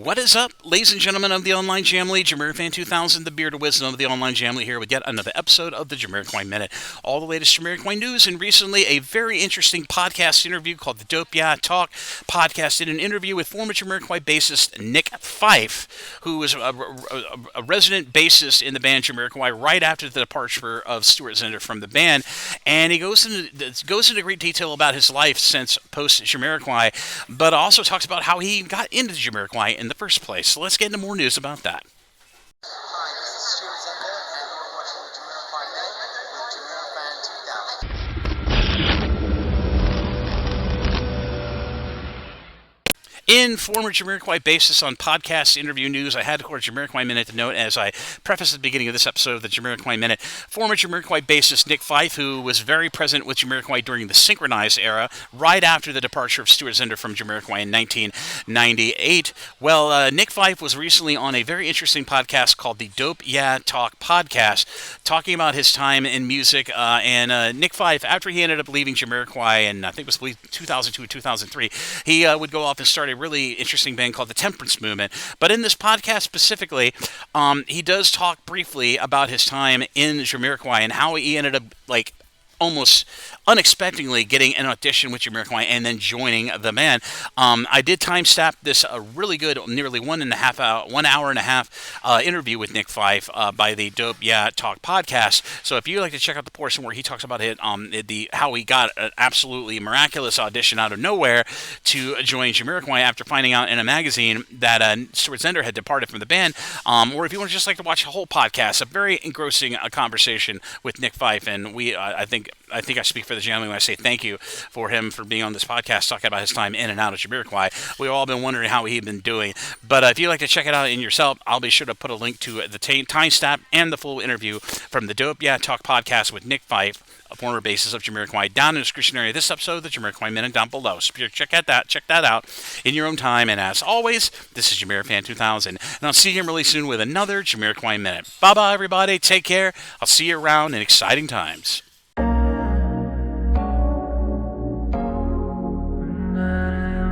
What is up, ladies and gentlemen of the Online Jamily? JamiroFan2000, the beard of wisdom of the Online Jamily, here with yet another episode of the Jamiroquai Minute. All the latest Jamiroquai news, and recently a very interesting podcast interview called the Dope Yeah Talk podcast. Did an interview with former Jamiroquai bassist Nick Fyffe, who was a resident bassist in the band Jamiroquai right after the departure of Stuart Zender from the band. And he goes into great detail about his life since post Jamiroquai, but also talks about how he got into Jamiroquai in the first place. So let's get into more news about that. Hi, this is Stuart Zender, and you're watching the JamiroFan2000. In former Jamiroquai bassist on podcast interview news, I had to record Jamiroquai Minute to note, as I prefaced at the beginning of this episode of the Jamiroquai Minute, former Jamiroquai bassist Nick Fyffe, who was very present with Jamiroquai during the synchronized era, right after the departure of Stuart Zender from Jamiroquai in 1998. Well, Nick Fyffe was recently on a very interesting podcast called the Dope Yeah Talk podcast, talking about his time in music, and Nick Fyffe, after he ended up leaving Jamiroquai, and I think it was 2002 or 2003, he would go off and start a really interesting band called the Temperance Movement. But in this podcast specifically, he does talk briefly about his time in Jamiroquai and how he ended up, like, almost unexpectedly getting an audition with Jamiroquai and then joining the band. I did timestamp this really good, nearly 1 hour and a half interview with Nick Fyffe by the Dope Yeah Talk podcast. So if you'd like to check out the portion where he talks about how he got an absolutely miraculous audition out of nowhere to join Jamiroquai after finding out in a magazine that Stuart Zender had departed from the band, or if you want to just like to watch the whole podcast, a very engrossing conversation with Nick Fyffe, and I think I speak for the Jamily when I say thank you for him for being on this podcast talking about his time in and out of Jamiroquai. We've all been wondering how he'd been doing. But if you'd like to check it out in yourself, I'll be sure to put a link to the timestamp and the full interview from the Dope Yeah Talk podcast with Nick Fyffe, a former bassist of Jamiroquai, down in the description area of this episode of the Jamiroquai Minute down below. So check that out in your own time. And as always, this is JamiroFan2000, and I'll see you really soon with another Jamiroquai Minute. Bye-bye, everybody. Take care. I'll see you around in exciting times.